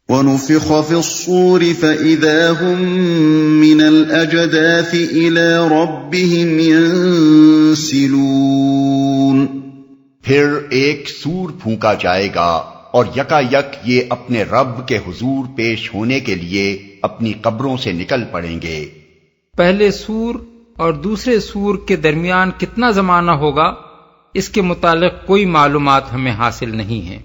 وَنُفِخَ فِي الصُّورِ فَإِذَا هُم مِّنَ الْأَجْدَاثِ إِلَىٰ رَبِّهِمْ يَنسِلُونَ۔ پھر ایک سور پھونکا جائے گا اور یکا یک یہ اپنے رب کے حضور پیش ہونے کے لیے اپنی قبروں سے نکل پڑیں گے۔ پہلے سور اور دوسرے سور کے درمیان کتنا زمانہ ہوگا، اس کے متعلق کوئی معلومات ہمیں حاصل نہیں ہے۔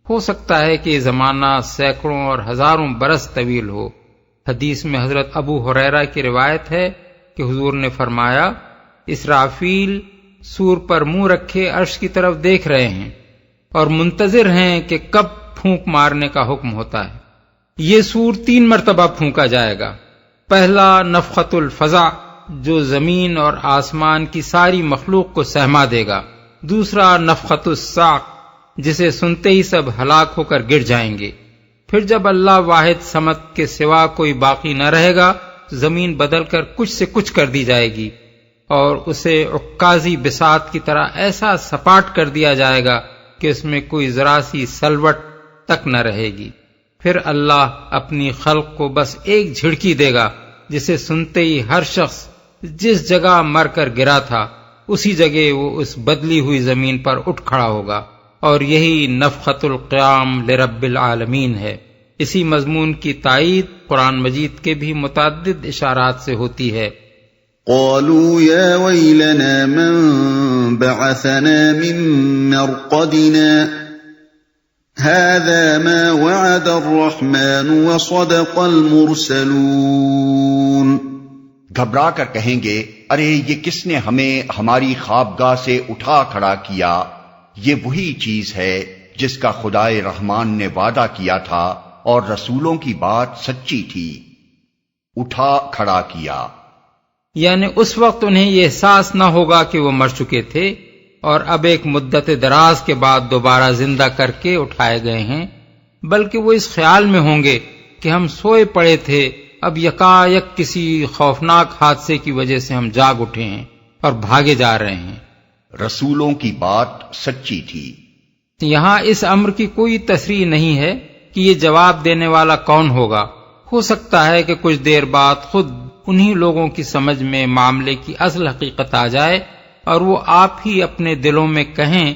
ہو سکتا ہے کہ یہ زمانہ سینکڑوں اور ہزاروں برس طویل ہو۔ حدیث میں حضرت ابو ہریرہ کی روایت ہے کہ حضور نے فرمایا، اسرافیل سور پر منہ رکھے عرش کی طرف دیکھ رہے ہیں اور منتظر ہیں کہ کب پھونک مارنے کا حکم ہوتا ہے۔ یہ سور 3 مرتبہ پھونکا جائے گا۔ پہلا نفخۃ الفزع، جو زمین اور آسمان کی ساری مخلوق کو سہما دے گا۔ دوسرا نفخۃ الصاق، جسے سنتے ہی سب ہلاک ہو کر گر جائیں گے۔ پھر جب اللہ واحد صمد کے سوا کوئی باقی نہ رہے گا، زمین بدل کر کچھ سے کچھ کر دی جائے گی اور اسے عکازی بساط کی طرح ایسا سپاٹ کر دیا جائے گا کہ اس میں کوئی ذرا سی سلوٹ تک نہ رہے گی۔ پھر اللہ اپنی خلق کو بس ایک جھڑکی دے گا، جسے سنتے ہی ہر شخص جس جگہ مر کر گرا تھا اسی جگہ وہ اس بدلی ہوئی زمین پر اٹھ کھڑا ہوگا، اور یہی نفخۃ القیام لرب العالمین ہے۔ اسی مضمون کی تائید قرآن مجید کے بھی متعدد اشارات سے ہوتی ہے۔ قالوا يا ويلنا من بعثنا من مرقدنا هذا ما وعد الرحمن وصدق المرسلون۔ گھبرا کر کہیں گے، ارے یہ کس نے ہمیں ہماری خوابگاہ سے اٹھا کھڑا کیا؟ یہ وہی چیز ہے جس کا خدائے رحمان نے وعدہ کیا تھا اور رسولوں کی بات سچی تھی۔ اٹھا کھڑا کیا یعنی اس وقت انہیں یہ احساس نہ ہوگا کہ وہ مر چکے تھے اور اب ایک مدت دراز کے بعد دوبارہ زندہ کر کے اٹھائے گئے ہیں، بلکہ وہ اس خیال میں ہوں گے کہ ہم سوئے پڑے تھے، اب یکایک کسی خوفناک حادثے کی وجہ سے ہم جاگ اٹھے ہیں اور بھاگے جا رہے ہیں۔ رسولوں کی بات سچی تھی۔ یہاں اس امر کی کوئی تصریح نہیں ہے کہ یہ جواب دینے والا کون ہوگا۔ ہو سکتا ہے کہ کچھ دیر بعد خود انہی لوگوں کی سمجھ میں معاملے کی اصل حقیقت آ جائے اور وہ آپ ہی اپنے دلوں میں کہیں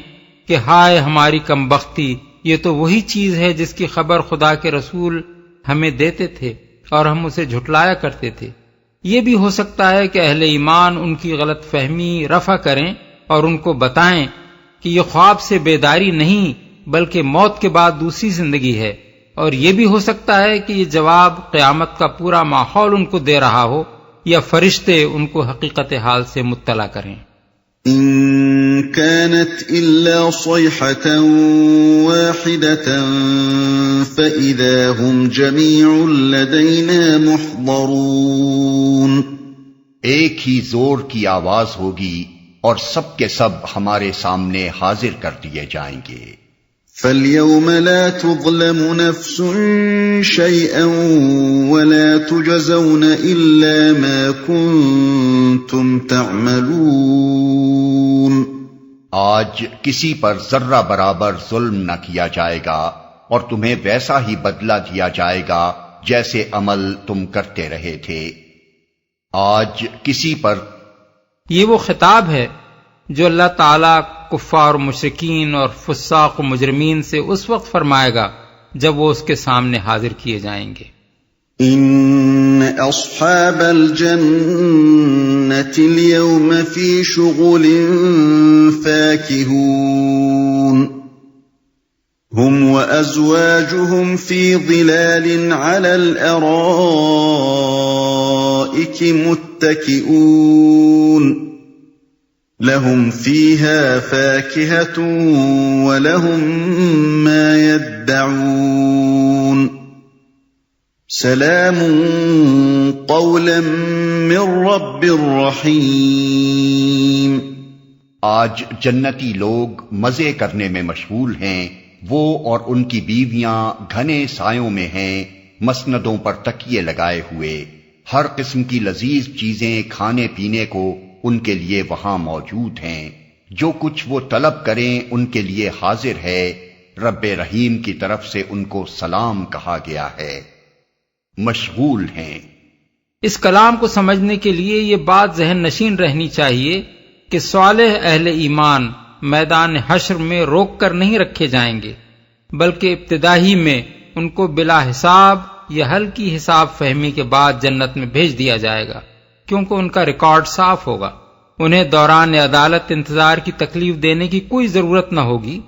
کہ ہائے ہماری کمبختی، یہ تو وہی چیز ہے جس کی خبر خدا کے رسول ہمیں دیتے تھے اور ہم اسے جھٹلایا کرتے تھے۔ یہ بھی ہو سکتا ہے کہ اہل ایمان ان کی غلط فہمی رفع کریں اور ان کو بتائیں کہ یہ خواب سے بیداری نہیں بلکہ موت کے بعد دوسری زندگی ہے، اور یہ بھی ہو سکتا ہے کہ یہ جواب قیامت کا پورا ماحول ان کو دے رہا ہو یا فرشتے ان کو حقیقت حال سے مطلع کریں۔ ان كانت الا صيحة واحدة فاذا هم جميع لدينا محضرون۔ ایک ہی زور کی آواز ہوگی اور سب کے سب ہمارے سامنے حاضر کر دیے جائیں گے۔ فَالْيَوْمَ لَا تُظْلَمُ نَفْسٌ شَيْئًا وَلَا تُجْزَوْنَ إِلَّا مَا كُنتُمْ تَعْمَلُونَ۔ آج کسی پر ذرہ برابر ظلم نہ کیا جائے گا اور تمہیں ویسا ہی بدلہ دیا جائے گا جیسے عمل تم کرتے رہے تھے۔ آج کسی پر، یہ وہ خطاب ہے جو اللہ تعالیٰ کفار و مشرکین اور فساق و مجرمین سے اس وقت فرمائے گا جب وہ اس کے سامنے حاضر کیے جائیں گے۔ ان اصحاب الجنة اليوم في شغل فاكهون هم وازواجهم في ظلال على الارائك متكئون لهم فيها فاكهة ولهم ما يدعون سلام قولا من رب رحیم۔ آج جنتی لوگ مزے کرنے میں مشغول ہیں، وہ اور ان کی بیویاں گھنے سایوں میں ہیں، مسندوں پر تکیے لگائے ہوئے۔ ہر قسم کی لذیذ چیزیں کھانے پینے کو ان کے لیے وہاں موجود ہیں، جو کچھ وہ طلب کریں ان کے لیے حاضر ہے۔ رب رحیم کی طرف سے ان کو سلام کہا گیا ہے، مشغول ہیں۔ اس کلام کو سمجھنے کے لیے یہ بات ذہن نشین رہنی چاہیے کہ صالح اہل ایمان میدان حشر میں روک کر نہیں رکھے جائیں گے، بلکہ ابتدائی میں ان کو بلا حساب یا ہلکی حساب فہمی کے بعد جنت میں بھیج دیا جائے گا، کیونکہ ان کا ریکارڈ صاف ہوگا۔ انہیں دوران عدالت انتظار کی تکلیف دینے کی کوئی ضرورت نہ ہوگی،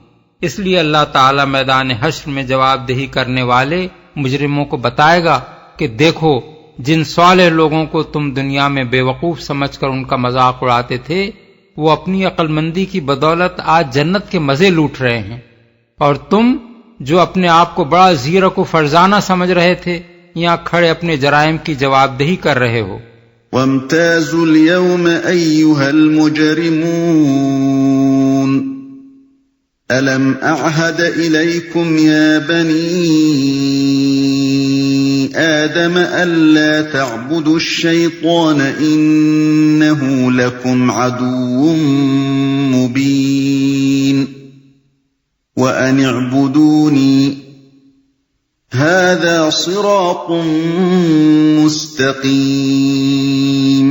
اس لیے اللہ تعالی میدان حشر میں جواب دہی کرنے والے مجرموں کو بتائے گا کہ دیکھو، جن صالح لوگوں کو تم دنیا میں بے وقوف سمجھ کر ان کا مذاق اڑاتے تھے، وہ اپنی عقل مندی کی بدولت آج جنت کے مزے لوٹ رہے ہیں، اور تم جو اپنے آپ کو بڑا زیرک و فرزانہ سمجھ رہے تھے، یہاں کھڑے اپنے جرائم کی جواب دہی کر رہے ہو۔ وَامْتَازُوا الْيَوْمَ أَيُّهَا الْمُجْرِمُونَ أَلَمْ أَعْهَدْ إِلَيْكُمْ يَا بَنِي آدَمَ أَلَّا تَعْبُدُوا الشَّيْطَانَ إِنَّهُ لَكُمْ عَدُوٌّ مُّبِينٌ وَأَنِ اعْبُدُونِي هَذَا صِرَاطٌ مُسْتَقِيمٌ۔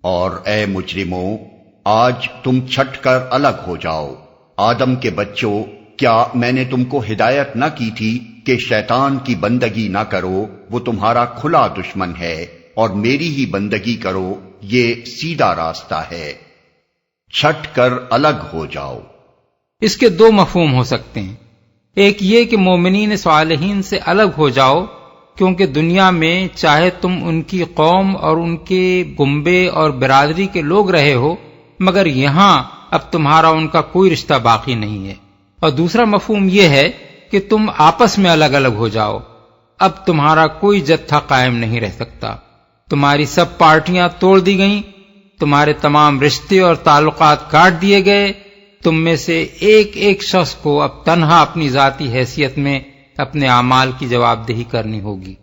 اور اے مجرموں، آج تم چھٹ کر الگ ہو جاؤ۔ آدم کے بچوں، کیا میں نے تم کو ہدایت نہ کی تھی کہ شیطان کی بندگی نہ کرو، وہ تمہارا کھلا دشمن ہے، اور میری ہی بندگی کرو، یہ سیدھا راستہ ہے۔ چھٹ کر الگ ہو جاؤ۔ اس کے دو مفہوم ہو سکتے ہیں، ایک یہ کہ مومنین صالحین سے الگ ہو جاؤ، کیونکہ دنیا میں چاہے تم ان کی قوم اور ان کے گنبے اور برادری کے لوگ رہے ہو، مگر یہاں اب تمہارا ان کا کوئی رشتہ باقی نہیں ہے۔ اور دوسرا مفہوم یہ ہے کہ تم آپس میں الگ الگ ہو جاؤ، اب تمہارا کوئی جتھا قائم نہیں رہ سکتا، تمہاری سب پارٹیاں توڑ دی گئیں، تمہارے تمام رشتے اور تعلقات کاٹ دیے گئے، تم میں سے ایک ایک شخص کو اب تنہا اپنی ذاتی حیثیت میں اپنے اعمال کی جواب دہی کرنی ہوگی۔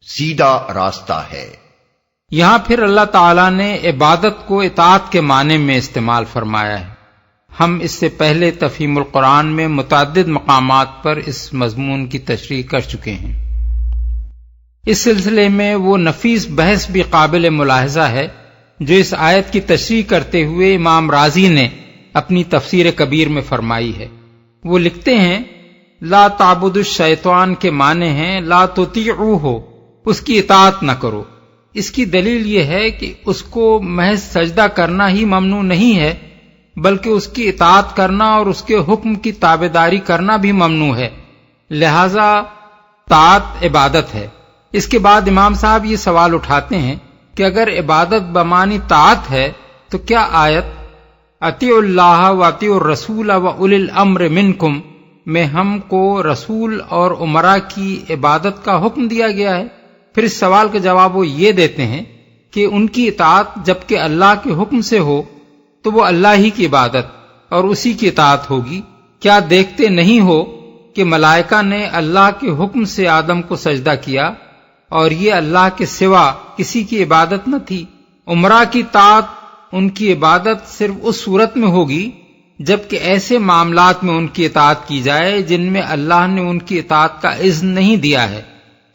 سیدھا راستہ ہے۔ یہاں پھر اللہ تعالیٰ نے عبادت کو اطاعت کے معنی میں استعمال فرمایا ہے۔ ہم اس سے پہلے تفہیم القرآن میں متعدد مقامات پر اس مضمون کی تشریح کر چکے ہیں۔ اس سلسلے میں وہ نفیس بحث بھی قابل ملاحظہ ہے جو اس آیت کی تشریح کرتے ہوئے امام رازی نے اپنی تفسیر کبیر میں فرمائی ہے۔ وہ لکھتے ہیں، لا تعبد الشیطان کے معنی ہیں لا تطیعوہ، اس کی اطاعت نہ کرو۔ اس کی دلیل یہ ہے کہ اس کو محض سجدہ کرنا ہی ممنوع نہیں ہے، بلکہ اس کی اطاعت کرنا اور اس کے حکم کی تابعداری کرنا بھی ممنوع ہے، لہذا طاعت عبادت ہے۔ اس کے بعد امام صاحب یہ سوال اٹھاتے ہیں کہ اگر عبادت بمعنی طاعت ہے تو کیا آیت اطیعوا اللہ و اطیعوا الرسول و اولی الامر منکم میں ہم کو رسول اور امراء کی عبادت کا حکم دیا گیا ہے؟ پھر اس سوال کا جواب وہ یہ دیتے ہیں کہ ان کی اطاعت جبکہ اللہ کے حکم سے ہو تو وہ اللہ ہی کی عبادت اور اسی کی اطاعت ہوگی۔ کیا دیکھتے نہیں ہو کہ ملائکہ نے اللہ کے حکم سے آدم کو سجدہ کیا، اور یہ اللہ کے سوا کسی کی عبادت نہ تھی۔ امراء کی طاعت، ان کی عبادت صرف اس صورت میں ہوگی جبکہ ایسے معاملات میں ان کی اطاعت کی جائے جن میں اللہ نے ان کی اطاعت کا اذن نہیں دیا ہے۔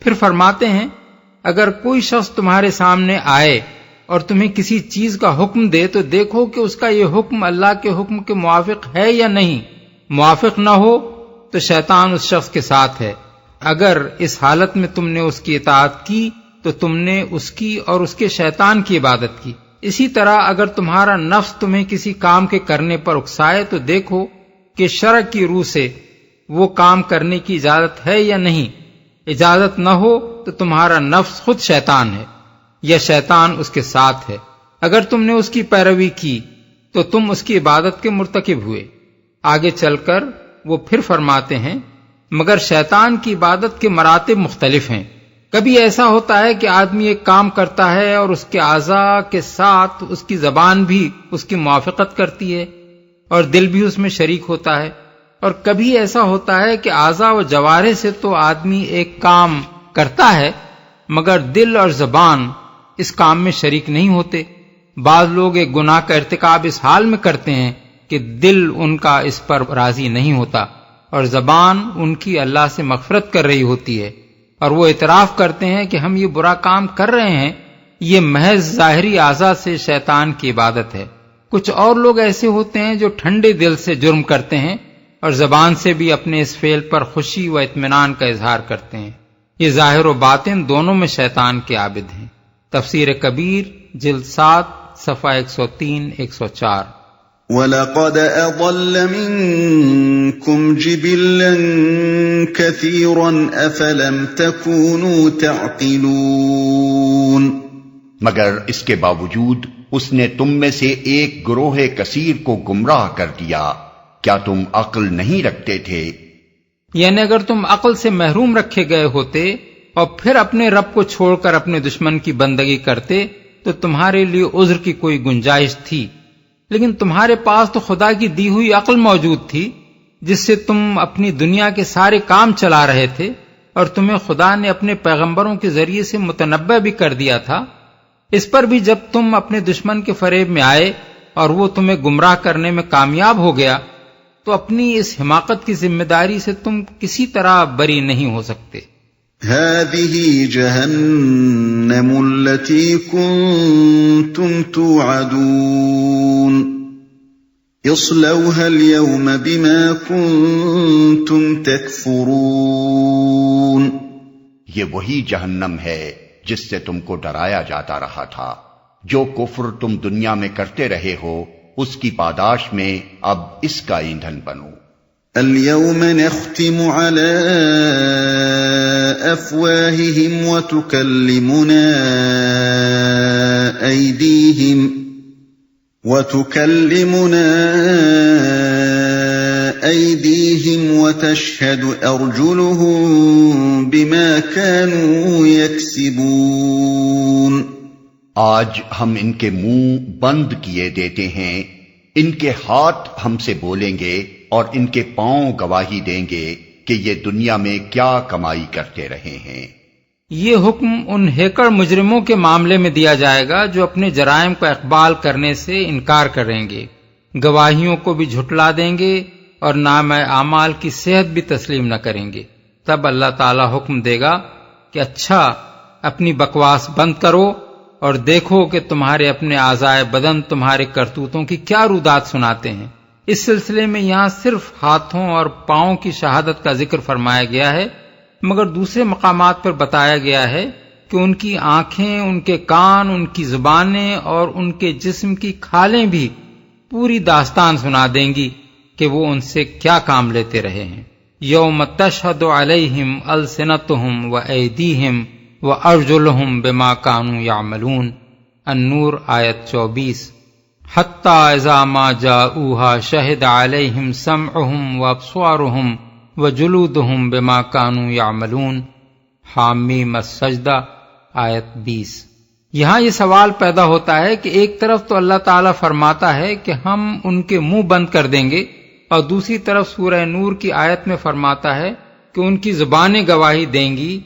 پھر فرماتے ہیں، اگر کوئی شخص تمہارے سامنے آئے اور تمہیں کسی چیز کا حکم دے تو دیکھو کہ اس کا یہ حکم اللہ کے حکم کے موافق ہے یا نہیں۔ موافق نہ ہو تو شیطان اس شخص کے ساتھ ہے۔ اگر اس حالت میں تم نے اس کی اطاعت کی تو تم نے اس کی اور اس کے شیطان کی عبادت کی۔ اسی طرح اگر تمہارا نفس تمہیں کسی کام کے کرنے پر اکسائے تو دیکھو کہ شرع کی روح سے وہ کام کرنے کی اجازت ہے یا نہیں۔ اجازت نہ ہو تو تمہارا نفس خود شیطان ہے یا شیطان اس کے ساتھ ہے۔ اگر تم نے اس کی پیروی کی تو تم اس کی عبادت کے مرتکب ہوئے۔ آگے چل کر وہ پھر فرماتے ہیں، مگر شیطان کی عبادت کے مراتب مختلف ہیں۔ کبھی ایسا ہوتا ہے کہ آدمی ایک کام کرتا ہے اور اس کے اعضاء کے ساتھ اس کی زبان بھی اس کی موافقت کرتی ہے اور دل بھی اس میں شریک ہوتا ہے، اور کبھی ایسا ہوتا ہے کہ اعضاء و جوارح سے تو آدمی ایک کام کرتا ہے مگر دل اور زبان اس کام میں شریک نہیں ہوتے۔ بعض لوگ ایک گناہ کا ارتکاب اس حال میں کرتے ہیں کہ دل ان کا اس پر راضی نہیں ہوتا، اور زبان ان کی اللہ سے مغفرت کر رہی ہوتی ہے، اور وہ اعتراف کرتے ہیں کہ ہم یہ برا کام کر رہے ہیں، یہ محض ظاہری اعضاء سے شیطان کی عبادت ہے۔ کچھ اور لوگ ایسے ہوتے ہیں جو ٹھنڈے دل سے جرم کرتے ہیں اور زبان سے بھی اپنے اس فعل پر خوشی و اطمینان کا اظہار کرتے ہیں۔ یہ ظاہر و باطن دونوں میں شیطان کے عابد ہیں۔ تفسیر کبیر جلد 7 صفحہ 103-104۔ وَلَقَدْ أَضَلَّ مِنكُمْ جِبِلًّا كَثِيرًا أَفَلَمْ تَكُونُوا تَعْقِلُونَ، مگر اس کے باوجود اس نے تم میں سے ایک گروہ کثیر کو گمراہ کر دیا، کیا تم عقل نہیں رکھتے تھے؟ یعنی اگر تم عقل سے محروم رکھے گئے ہوتے اور پھر اپنے رب کو چھوڑ کر اپنے دشمن کی بندگی کرتے تو تمہارے لیے عذر کی کوئی گنجائش تھی، لیکن تمہارے پاس تو خدا کی دی ہوئی عقل موجود تھی جس سے تم اپنی دنیا کے سارے کام چلا رہے تھے، اور تمہیں خدا نے اپنے پیغمبروں کے ذریعے سے متنبع بھی کر دیا تھا۔ اس پر بھی جب تم اپنے دشمن کے فریب میں آئے اور وہ تمہیں گمراہ کرنے میں کامیاب ہو گیا تو اپنی اس حماقت کی ذمہ داری سے تم کسی طرح بری نہیں ہو سکتے۔ هذه جهنم التي كنتم توعدون اصلوها اليوم بما كنتم تكفرون، یہ وہی جہنم ہے جس سے تم کو ڈرایا جاتا رہا تھا، جو کفر تم دنیا میں کرتے رہے ہو اس کی پاداش میں اب اس کا ایندھن بنو۔ اليوم نختم على أفواههم وتكلمنا أيديهم وتشهد أرجلهم بما كانوا يكسبون، آج ہم ان کے منہ بند کیے دیتے ہیں، ان کے ہاتھ ہم سے بولیں گے اور ان کے پاؤں گواہی دیں گے کہ یہ دنیا میں کیا کمائی کرتے رہے ہیں۔ یہ حکم ان ہیکڑ مجرموں کے معاملے میں دیا جائے گا جو اپنے جرائم کا اقبال کرنے سے انکار کریں گے، گواہیوں کو بھی جھٹلا دیں گے اور نام اعمال کی صحت بھی تسلیم نہ کریں گے۔ تب اللہ تعالی حکم دے گا کہ اچھا، اپنی بکواس بند کرو اور دیکھو کہ تمہارے اپنے اعضائے بدن تمہارے کرتوتوں کی کیا رودات سناتے ہیں۔ اس سلسلے میں یہاں صرف ہاتھوں اور پاؤں کی شہادت کا ذکر فرمایا گیا ہے، مگر دوسرے مقامات پر بتایا گیا ہے کہ ان کی آنکھیں، ان کے کان، ان کی زبانیں اور ان کے جسم کی کھالیں بھی پوری داستان سنا دیں گی کہ وہ ان سے کیا کام لیتے رہے ہیں۔ یوم تشہد علیہم السنتہم و ایدیہم و ارجلہم بما کانوا یعملون، النور آیت 24۔ حتی اذا ما جاؤوها شہد علیہم سمعہم و ابصارہم و جلودہم بما کانوا یعملون، حامیم السجدہ آیت 20۔ یہاں یہ سوال پیدا ہوتا ہے کہ ایک طرف تو اللہ تعالیٰ فرماتا ہے کہ ہم ان کے منہ بند کر دیں گے، اور دوسری طرف سورہ نور کی آیت میں فرماتا ہے کہ ان کی زبانیں گواہی دیں گی۔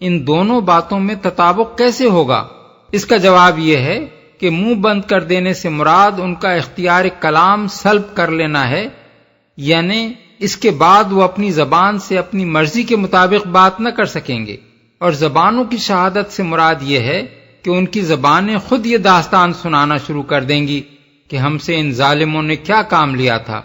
ان دونوں باتوں میں تطابق کیسے ہوگا؟ اس کا جواب یہ ہے کہ منہ بند کر دینے سے مراد ان کا اختیار کلام سلب کر لینا ہے، یعنی اس کے بعد وہ اپنی زبان سے اپنی مرضی کے مطابق بات نہ کر سکیں گے، اور زبانوں کی شہادت سے مراد یہ ہے کہ ان کی زبانیں خود یہ داستان سنانا شروع کر دیں گی کہ ہم سے ان ظالموں نے کیا کام لیا تھا،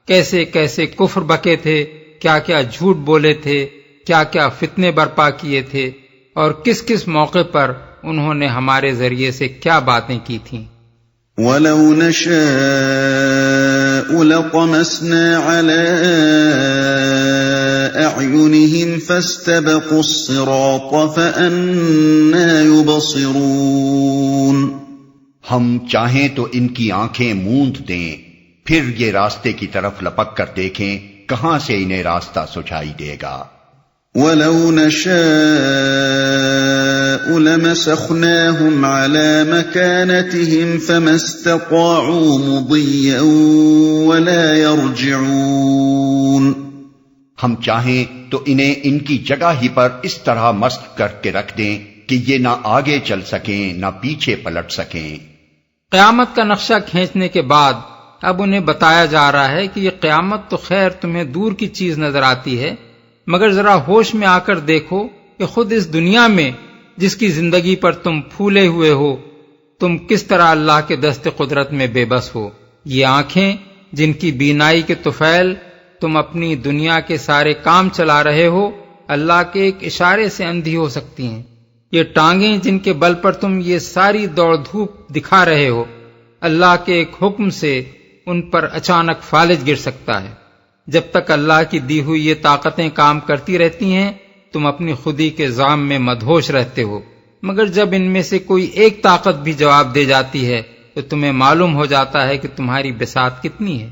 کیسے کیسے کفر بکے تھے، کیا کیا جھوٹ بولے تھے، کیا کیا فتنے برپا کیے تھے، اور کس کس موقع پر انہوں نے ہمارے ذریعے سے کیا باتیں کی تھیں۔ وَلَوْ نَشَاءُ لَطَمَسْنَا عَلَىٰ أَعْيُنِهِمْ فَاسْتَبَقُوا الصِّرَاطَ فَأَنَّىٰ يُبْصِرُونَ، ہم چاہیں تو ان کی آنکھیں موند دیں، پھر یہ راستے کی طرف لپک کر دیکھیں کہاں سے انہیں راستہ سجھائی دے گا۔ وَلَوْ نَشَاءُ لَمَسَخْنَاهُمْ عَلَىٰ مَكَانَتِهِمْ فَمَا اسْتَطَاعُوا مُضِيًّا وَلَا يَرْجِعُونَ، ہم چاہیں تو انہیں ان کی جگہ ہی پر اس طرح مست کر کے رکھ دیں کہ یہ نہ آگے چل سکیں نہ پیچھے پلٹ سکیں۔ قیامت کا نقشہ کھینچنے کے بعد اب انہیں بتایا جا رہا ہے کہ یہ قیامت تو خیر تمہیں دور کی چیز نظر آتی ہے، مگر ذرا ہوش میں آ کر دیکھو کہ خود اس دنیا میں جس کی زندگی پر تم پھولے ہوئے ہو، تم کس طرح اللہ کے دست قدرت میں بے بس ہو۔ یہ آنکھیں جن کی بینائی کے طفیل تم اپنی دنیا کے سارے کام چلا رہے ہو، اللہ کے ایک اشارے سے اندھی ہو سکتی ہیں۔ یہ ٹانگیں جن کے بل پر تم یہ ساری دوڑ دھوپ دکھا رہے ہو، اللہ کے ایک حکم سے ان پر اچانک فالج گر سکتا ہے۔ جب تک اللہ کی دی ہوئی یہ طاقتیں کام کرتی رہتی ہیں تم اپنی خودی کے زام میں مدہوش رہتے ہو، مگر جب ان میں سے کوئی ایک طاقت بھی جواب دے جاتی ہے تو تمہیں معلوم ہو جاتا ہے کہ تمہاری بساط کتنی ہے۔